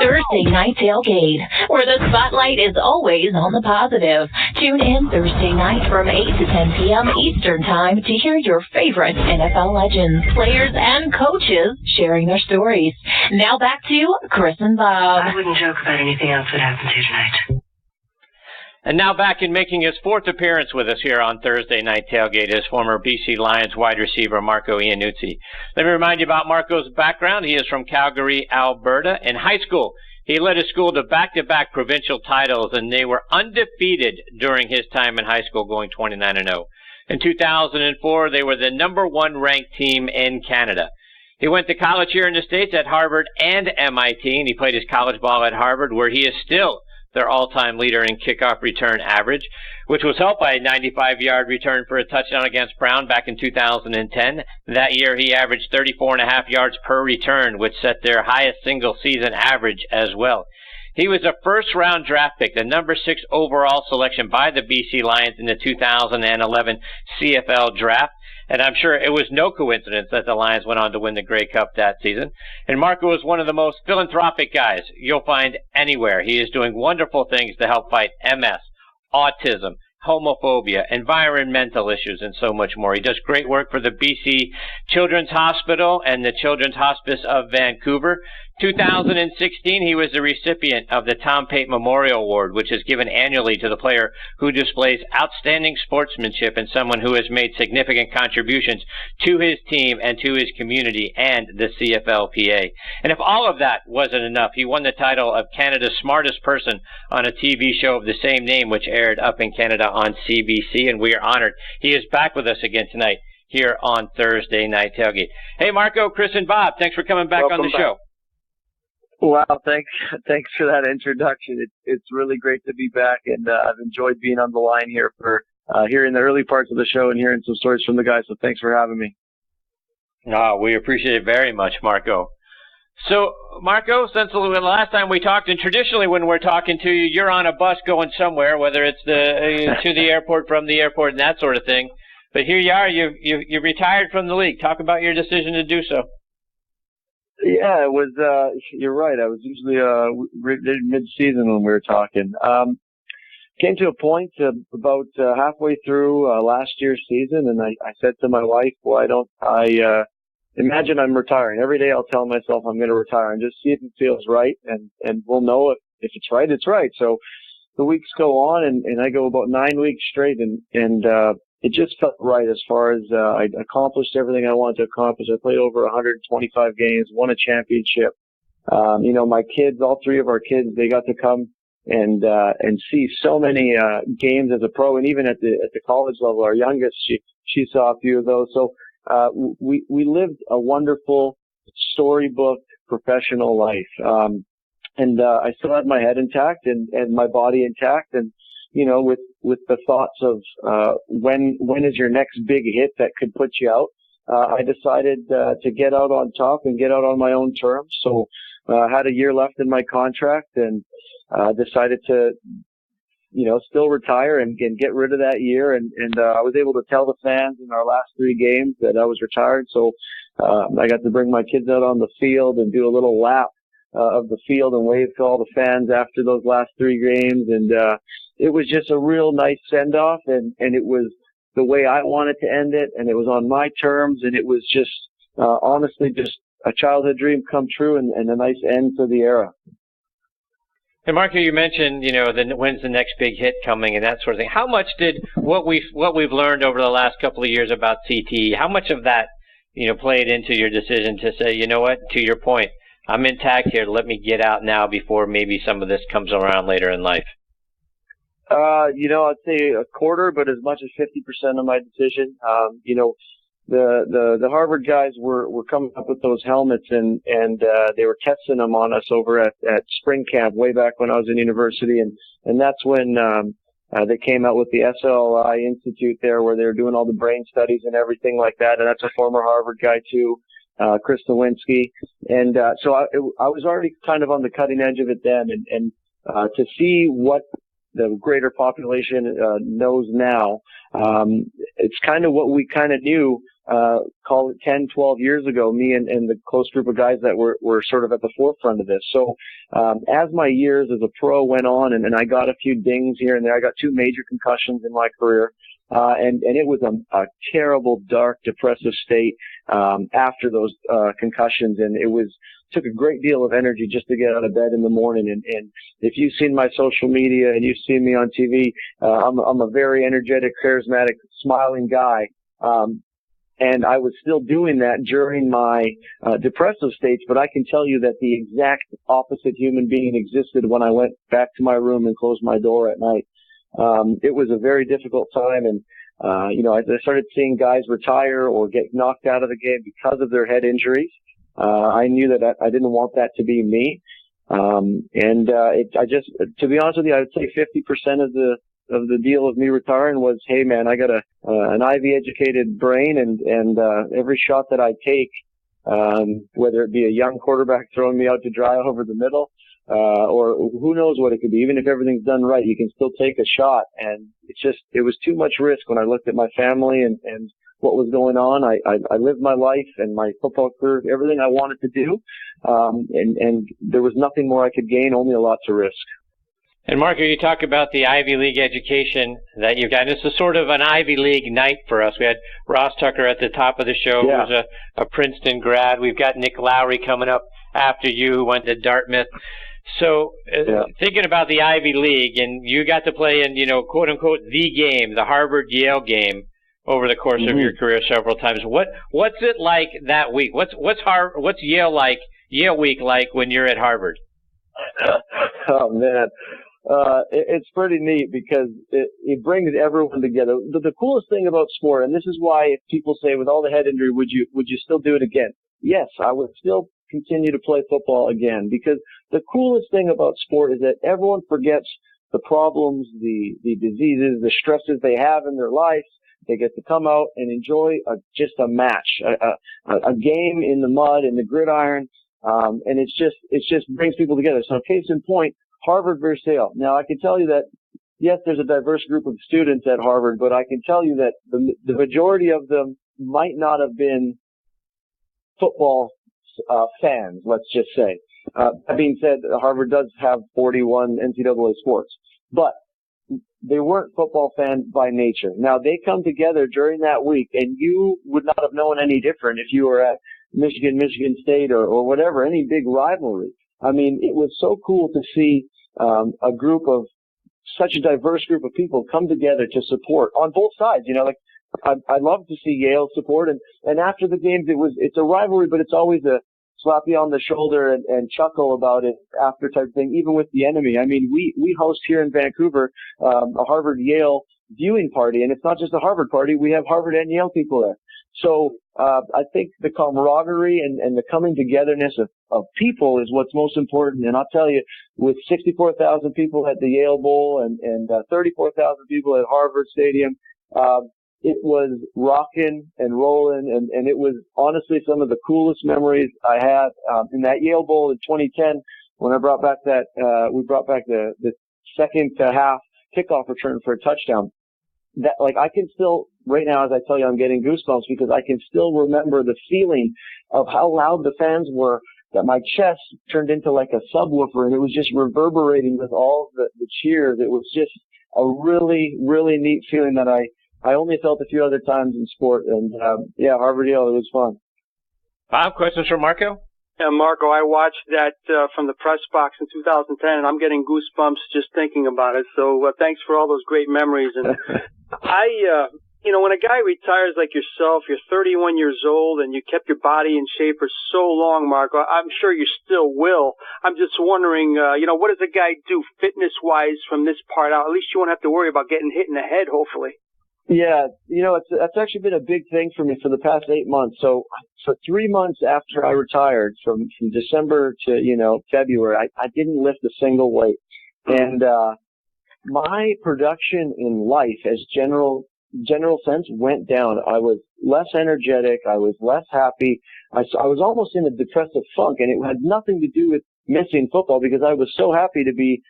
Thursday Night Tailgate, where the spotlight is always on the positive. Tune in Thursday night from 8 to 10 p.m. Eastern Time to hear your favorite NFL legends, players, and coaches sharing their stories. Now back to Chris and Bob. I wouldn't joke about anything else that happens here tonight. And now back in making his fourth appearance with us here on Thursday Night Tailgate is former BC Lions wide receiver Marco Iannuzzi. Let me remind you about Marco's background. He is from Calgary, Alberta. In high school, he led his school to back-to-back provincial titles, and they were undefeated during his time in high school, going 29-0. In 2004, they were the #1 ranked team in Canada. He went to college here in the States at Harvard and MIT, and he played his college ball at Harvard, where he is still their all-time leader in kickoff return average, which was helped by a 95-yard return for a touchdown against Brown back in 2010. That year, he averaged 34.5 yards per return, which set their highest single-season average as well. He was a first-round draft pick, the number 6 overall selection by the BC Lions in the 2011 CFL draft. And I'm sure it was no coincidence that the Lions went on to win the Grey Cup that season. And Marco is one of the most philanthropic guys you'll find anywhere. He is doing wonderful things to help fight MS, autism, homophobia, environmental issues, and so much more. He does great work for the BC Children's Hospital and the Children's Hospice of Vancouver. 2016, he was the recipient of the Tom Pate Memorial Award, which is given annually to the player who displays outstanding sportsmanship and someone who has made significant contributions to his team and to his community and the CFLPA. And if all of that wasn't enough, he won the title of Canada's Smartest Person on a TV show of the same name, which aired up in Canada on CBC, and we are honored he is back with us again tonight here on Thursday Night Tailgate. Hey, Marco, Chris, and Bob, thanks for coming back on the show. Wow, thanks for that introduction. It's really great to be back, and I've enjoyed being on the line here for hearing the early parts of the show and hearing some stories from the guys. So thanks for having me. Oh, we appreciate it very much, Marco. So, Marco, since the last time we talked, and traditionally when we're talking to you, you're on a bus going somewhere, whether it's to the airport, from the airport, and that sort of thing. But here you are, you retired from the league. Talk about your decision to do so. Yeah, it was. You're right. I was usually mid-season when we were talking. Came to a point about halfway through last year's season, and I said to my wife, "Why don't I imagine I'm retiring? Every day I'll tell myself I'm going to retire and just see if it feels right, and we'll know if it's right, it's right." So the weeks go on, and I go about 9 weeks straight, and it just felt right as far as I accomplished everything I wanted to accomplish. I played over 125 games, won a championship. My kids, all 3 of our kids, they got to come and see so many games as a pro, and even at the college level. Our youngest, she saw a few of those. So we lived a wonderful storybook professional life, and I still had my head intact and my body intact, and with the thoughts of when is your next big hit that could put you out. I decided to get out on top and get out on my own terms. So I had a year left in my contract, and decided to, still retire and get rid of that year. And I was able to tell the fans in our last 3 games that I was retired. So I got to bring my kids out on the field and do a little lap of the field and wave to all the fans after those last 3 games. And it was just a real nice send-off, and it was the way I wanted to end it, and it was on my terms, and it was just honestly just a childhood dream come true, and a nice end to the era. And Marco, you mentioned, when's the next big hit coming and that sort of thing. How much did what we've learned over the last couple of years about CTE, how much of that, played into your decision to say, you know what, to your point, I'm intact here, let me get out now before maybe some of this comes around later in life? I'd say a quarter, but as much as 50% of my decision. The Harvard guys were coming up with those helmets, and they were testing them on us over at spring camp way back when I was in university, and that's when they came out with the SLI Institute there, where they were doing all the brain studies and everything like that. And that's a former Harvard guy too, Chris Nowinski. And so I was already kind of on the cutting edge of it then, and to see what the greater population knows now, it's kind of what we kind of knew call it 10, 12 years ago, me and the close group of guys that were sort of at the forefront of this. So, as my years as a pro went on and I got a few dings here and there, I got 2 major concussions in my career. And it was a terrible, dark, depressive state, after those, concussions. And took a great deal of energy just to get out of bed in the morning. And if you've seen my social media and you've seen me on TV, I'm a very energetic, charismatic, smiling guy. And I was still doing that during my depressive states, but I can tell you that the exact opposite human being existed when I went back to my room and closed my door at night. It was a very difficult time, and I started seeing guys retire or get knocked out of the game because of their head injuries. I knew that I didn't want that to be me. To be honest with you, I would say 50% of the deal of me retiring was, hey man, I got an Ivy educated brain, and every shot that I take, whether it be a young quarterback throwing me out to dry over the middle, or who knows what it could be, even if everything's done right, you can still take a shot. And it was too much risk when I looked at my family and what was going on. I lived my life and my football career, everything I wanted to do. And there was nothing more I could gain, only a lot to risk. And Marco, you talk about the Ivy League education that you've got. This is sort of an Ivy League night for us. We had Ross Tucker at the top of the show, who was a Princeton grad. We've got Nick Lowry coming up after you, who went to Dartmouth. So thinking about the Ivy League, and you got to play in, quote unquote, the game, the Harvard-Yale game, over the course of your career several times. What's it like that week? What's Yale week like when you're at Harvard? Oh man. It's pretty neat because it brings everyone together. The coolest thing about sport, and this is why if people say with all the head injury, would you still do it again? Yes, I would still continue to play football again, because the coolest thing about sport is that everyone forgets the problems, the diseases, the stresses they have in their lives. They get to come out and enjoy just a match, a game in the mud, in the gridiron, and it just brings people together. So case in point, Harvard versus Yale. Now, I can tell you that, yes, there's a diverse group of students at Harvard, but I can tell you that the majority of them might not have been football fans, let's just say. That being said, Harvard does have 41 NCAA sports, but they weren't football fans by nature. Now, they come together during that week, and you would not have known any different if you were at Michigan State, or whatever, any big rivalry. I mean, it was so cool to see a group of such a diverse group of people come together to support on both sides. I love to see Yale support, and after the games, it's a rivalry, but it's always a slap you on the shoulder and chuckle about it after type thing, even with the enemy. I mean, we host here in Vancouver a Harvard-Yale viewing party, and it's not just a Harvard party. We have Harvard and Yale people there. So I think the camaraderie and the coming togetherness of people is what's most important. And I'll tell you, with 64,000 people at the Yale Bowl and 34,000 people at Harvard Stadium, it was rocking and rolling, and it was honestly some of the coolest memories I had in that Yale Bowl in 2010 when I brought back we brought back the second half kickoff return for a touchdown. That, I can still, right now, as I tell you, I'm getting goosebumps because I can still remember the feeling of how loud the fans were, that my chest turned into like a subwoofer, and it was just reverberating with all the cheers. It was just a really, really neat feeling that I only felt a few other times in sport. And, Harvard Yale, it was fun. Bob, questions for Marco? Yeah, Marco, I watched that from the press box in 2010, and I'm getting goosebumps just thinking about it. So thanks for all those great memories. And when a guy retires like yourself, you're 31 years old, and you kept your body in shape for so long, Marco. I'm sure you still will. I'm just wondering, what does a guy do fitness-wise from this part out? At least you won't have to worry about getting hit in the head, hopefully. Yeah, that's actually been a big thing for me for the past 8 months. So for 3 months after I retired, from December to, February, I didn't lift a single weight. And my production in life as general sense went down. I was less energetic. I was less happy. I was almost in a depressive funk, and it had nothing to do with missing football because I was so happy to be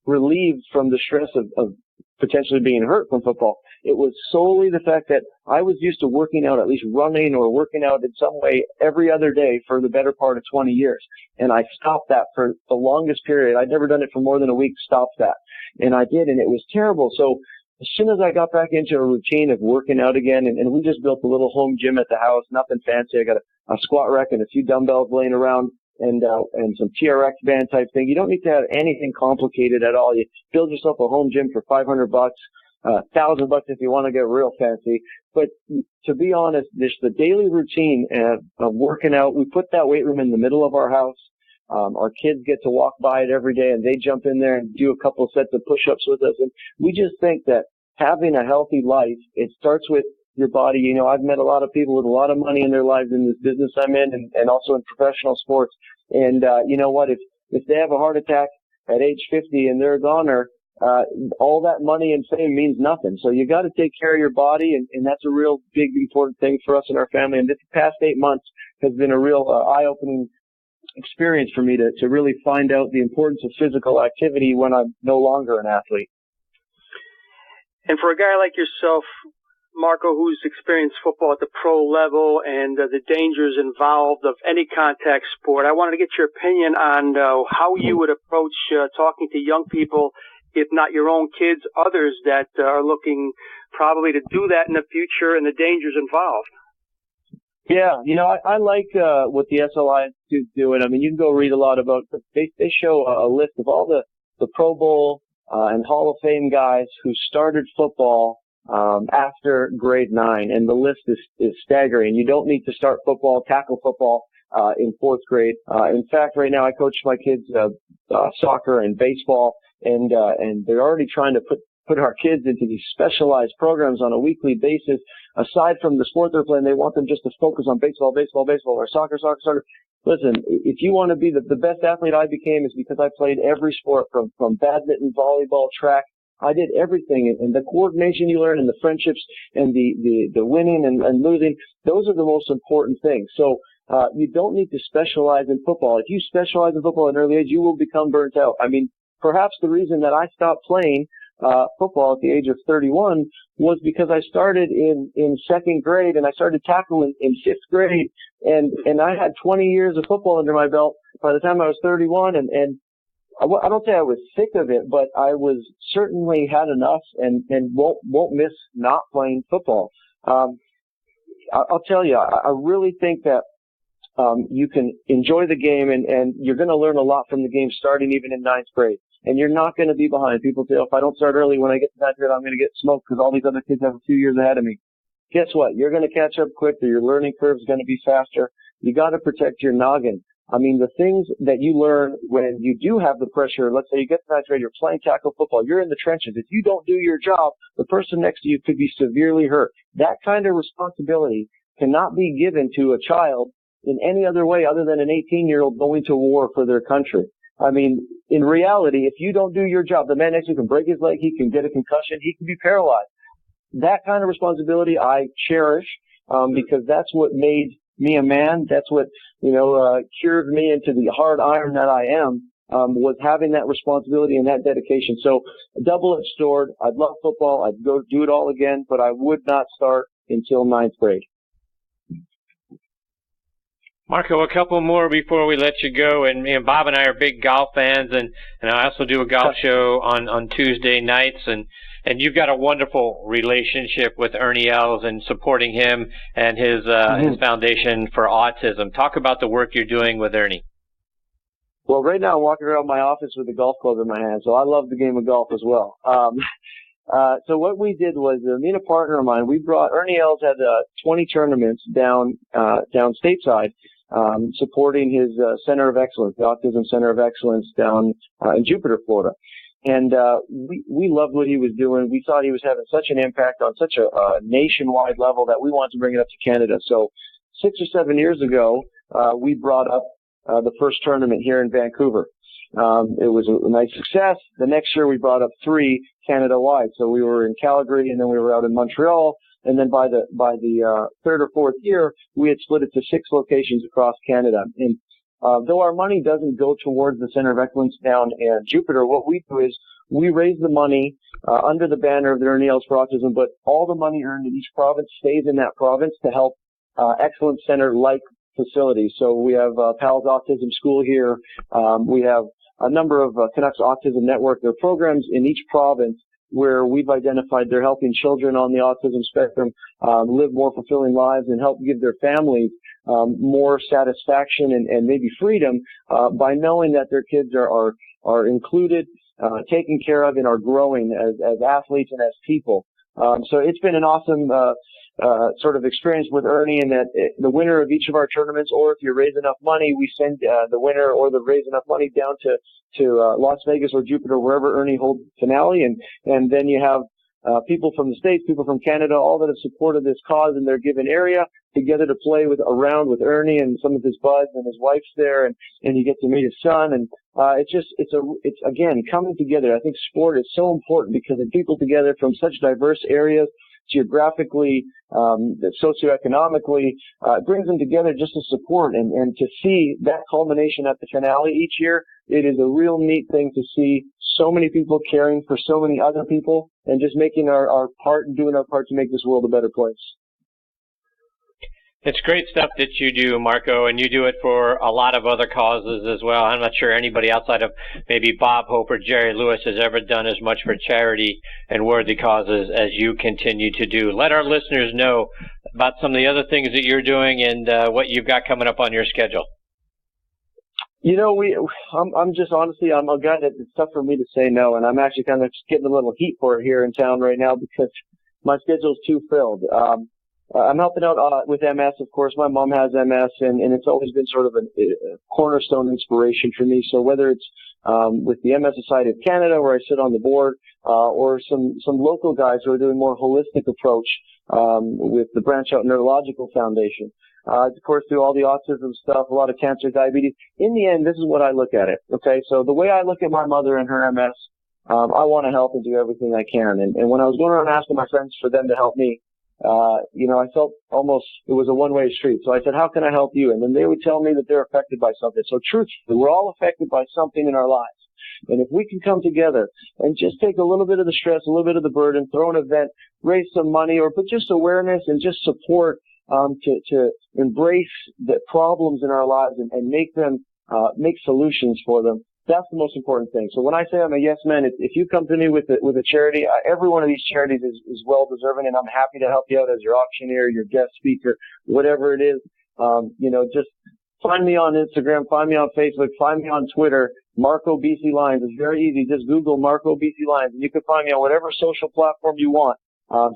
relieved from the stress of potentially being hurt from football. It was solely the fact that I was used to working out, at least running or working out in some way every other day for the better part of 20 years. And I stopped that for the longest period. I'd never done it for more than a week, stopped that. And I did, and it was terrible. So as soon as I got back into a routine of working out again, and we just built a little home gym at the house, nothing fancy. I got a squat rack and a few dumbbells laying around, and some TRX band type thing. You don't need to have anything complicated at all. You build yourself a home gym for $500, $1,000 if you want to get real fancy. But to be honest, the daily routine of working out, we put that weight room in the middle of our house. Our kids get to walk by it every day, and they jump in there and do a couple of sets of push-ups with us. And we just think that having a healthy life, it starts with your body. You know, I've met a lot of people with a lot of money in their lives in this business I'm in, and also in professional sports. And you know what? If they have a heart attack at age 50 and they're a goner, all that money and fame means nothing. So you got to take care of your body, and that's a real big, important thing for us in our family. And this past 8 months has been a real eye-opening experience for me to really find out the importance of physical activity when I'm no longer an athlete. And for a guy like yourself, Marco, who's experienced football at the pro level and the dangers involved of any contact sport, I wanted to get your opinion on how you would approach talking to young people, if not your own kids, others that are looking probably to do that in the future and the dangers involved. Yeah, you know, I like what the SLI Institute's doing. I mean, you can go read a lot about it. They show a list of all the Pro Bowl and Hall of Fame guys who started football after grade 9, and the list is staggering. You don't need to start football, tackle football in 4th grade. In fact, right now I coach my kids soccer and baseball, and they're already trying to put our kids into these specialized programs on a weekly basis. Aside from the sport they're playing, they want them just to focus on baseball, or soccer. Listen, if you want to be the best athlete I became is because I played every sport from badminton, volleyball, track. I did everything, and the coordination you learn and the friendships and the winning and losing, those are the most important things. So you don't need to specialize in football. If you specialize in football at an early age, you will become burnt out. I mean, perhaps the reason that I stopped playing football at the age of 31 was because I started in 2nd grade, and I started tackling in 5th grade, and I had 20 years of football under my belt by the time I was 31, and I don't say I was sick of it, but I was certainly had enough and won't miss not playing football. I'll tell you, I really think that you can enjoy the game, and you're going to learn a lot from the game starting even in 9th grade. And you're not going to be behind. People say, oh, if I don't start early, when I get to 9th grade, I'm going to get smoked because all these other kids have a few years ahead of me. Guess what? You're going to catch up quicker. Your learning curve is going to be faster. You got to protect your noggin. I mean, the things that you learn when you do have the pressure, let's say you get to 9th grade, you're playing tackle football, you're in the trenches. If you don't do your job, the person next to you could be severely hurt. That kind of responsibility cannot be given to a child in any other way other than an 18-year-old going to war for their country. I mean, in reality, if you don't do your job, the man next to you can break his leg, he can get a concussion, he can be paralyzed. That kind of responsibility I cherish because that's what made me a man. That's what, cured me into the hard iron that I am, was having that responsibility and that dedication. So a double-edged sword. I'd love football. I'd go do it all again, but I would not start until 9th grade. Marco, a couple more before we let you go. And Bob and I are big golf fans, and I also do a golf show on Tuesday nights. And you've got a wonderful relationship with Ernie Els and supporting him and his foundation for autism. Talk about the work you're doing with Ernie. Well, right now I'm walking around my office with a golf club in my hand, so I love the game of golf as well. So what we did was, me and a partner of mine, we brought, Ernie Els had 20 tournaments down stateside, supporting his Center of Excellence, the Autism Center of Excellence down in Jupiter, Florida. And we loved what he was doing. We thought he was having such an impact on such a nationwide level that we wanted to bring it up to Canada. So 6 or 7 years ago, we brought up the first tournament here in Vancouver. It was a nice success. The next year we brought up 3 Canada-wide. So we were in Calgary, and then we were out in Montreal. And then by the 3rd or 4th year, we had split it to 6 locations across Canada. And though our money doesn't go towards the Center of Excellence down in Jupiter, what we do is we raise the money under the banner of the Ernie Els for Autism, but all the money earned in each province stays in that province to help excellence center-like facilities. So we have PALS Autism School here. We have a number of Canucks Autism Network. There are programs in each province where we've identified they're helping children on the autism spectrum live more fulfilling lives and help give their families more satisfaction and maybe freedom by knowing that their kids are included, taken care of, and are growing as athletes and as people. So it's been an awesome sort of experience with Ernie, in that the winner of each of our tournaments, or if you raise enough money, we send the winner or the raise enough money down to Las Vegas or Jupiter, wherever Ernie holds the finale, and then you have people from the States, people from Canada, all that have supported this cause in their given area, together to play around with Ernie and some of his buds, and his wife's there, and you get to meet his son, and it's again coming together. I think sport is so important because it brings people together from such diverse areas, geographically, socioeconomically. It brings them together just to support and to see that culmination at the finale each year. It is a real neat thing to see so many people caring for so many other people and just making our part and doing our part to make this world a better place. It's great stuff that you do, Marco, and you do it for a lot of other causes as well. I'm not sure anybody outside of maybe Bob Hope or Jerry Lewis has ever done as much for charity and worthy causes as you continue to do. Let our listeners know about some of the other things that you're doing and what you've got coming up on your schedule. You know, I'm just honestly, I'm a guy that it's tough for me to say no, and I'm actually kind of getting a little heat for it here in town right now because my schedule's too filled. I'm helping out with MS, of course. My mom has MS, and it's always been sort of a cornerstone inspiration for me. So whether it's with the MS Society of Canada, where I sit on the board, or some local guys who are doing more holistic approach with the Branch Out Neurological Foundation. Of course, through all the autism stuff, a lot of cancer, diabetes. In the end, this is what I look at it. Okay, so the way I look at my mother and her MS, I want to help and do everything I can. And when I was going around asking my friends for them to help me, I felt almost it was a one-way street. So I said, how can I help you? And then they would tell me that they're affected by something. So truthfully, we're all affected by something in our lives. And if we can come together and just take a little bit of the stress, a little bit of the burden, throw an event, raise some money, or put just awareness and just support to embrace the problems in our lives and make them make solutions for them. That's the most important thing. So when I say I'm a yes man, if you come to me with a charity, every one of these charities is well deserving, and I'm happy to help you out as your auctioneer, your guest speaker, whatever it is. Just find me on Instagram, find me on Facebook, find me on Twitter. Marco BC Lions. It's very easy. Just Google Marco BC Lions, and you can find me on whatever social platform you want.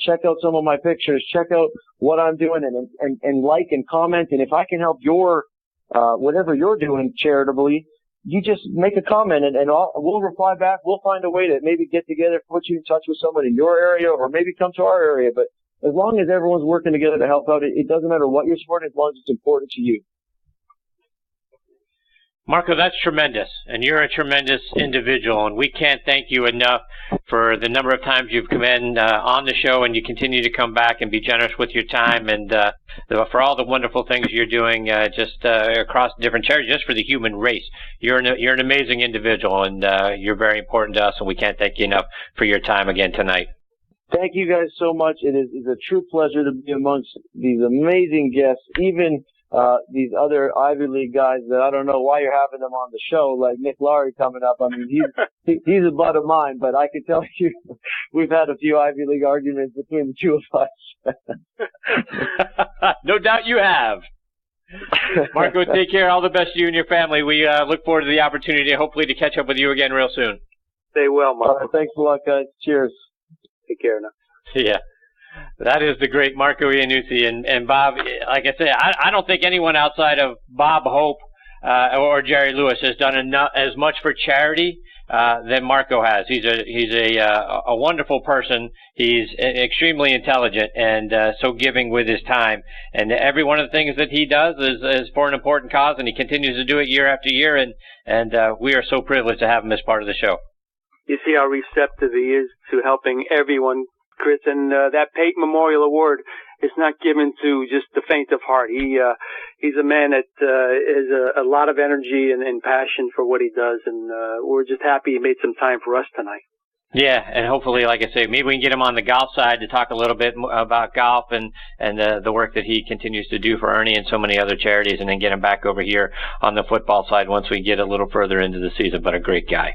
Check out some of my pictures. Check out what I'm doing, and like and comment. And if I can help your whatever you're doing charitably, you just make a comment, and we'll reply back. We'll find a way to maybe get together, put you in touch with someone in your area, or maybe come to our area. But as long as everyone's working together to help out, it doesn't matter what you're supporting, as long as it's important to you. Marco, that's tremendous, and you're a tremendous individual, and we can't thank you enough for the number of times you've come in on the show, and you continue to come back and be generous with your time, and for all the wonderful things you're doing just across different charities, just for the human race. You're an amazing individual, and you're very important to us, and we can't thank you enough for your time again tonight. Thank you guys so much. It is a true pleasure to be amongst these amazing guests, even these other Ivy League guys that I don't know why you're having them on the show, like Nick Laurie coming up. I mean, he's a bud of mine, but I can tell you we've had a few Ivy League arguments between the two of us. No doubt you have. Marco, take care. All the best to you and your family. We look forward to the opportunity, hopefully, to catch up with you again real soon. Stay well, Marco. All right, thanks a lot, guys. Cheers. Take care now. Yeah. That is the great Marco Iannuzzi. And Bob, like I said, I don't think anyone outside of Bob Hope or Jerry Lewis has done as much for charity than Marco has. He's a wonderful person. He's extremely intelligent and so giving with his time. And every one of the things that he does is for an important cause, and he continues to do it year after year. And we are so privileged to have him as part of the show. You see how receptive he is to helping everyone, Chris, and that Pate Memorial Award is not given to just the faint of heart. He's a man that has a lot of energy and passion for what he does, and we're just happy he made some time for us tonight. Yeah, and hopefully, like I say, maybe we can get him on the golf side to talk a little bit about golf and the work that he continues to do for Ernie and so many other charities, and then get him back over here on the football side once we get a little further into the season. But a great guy.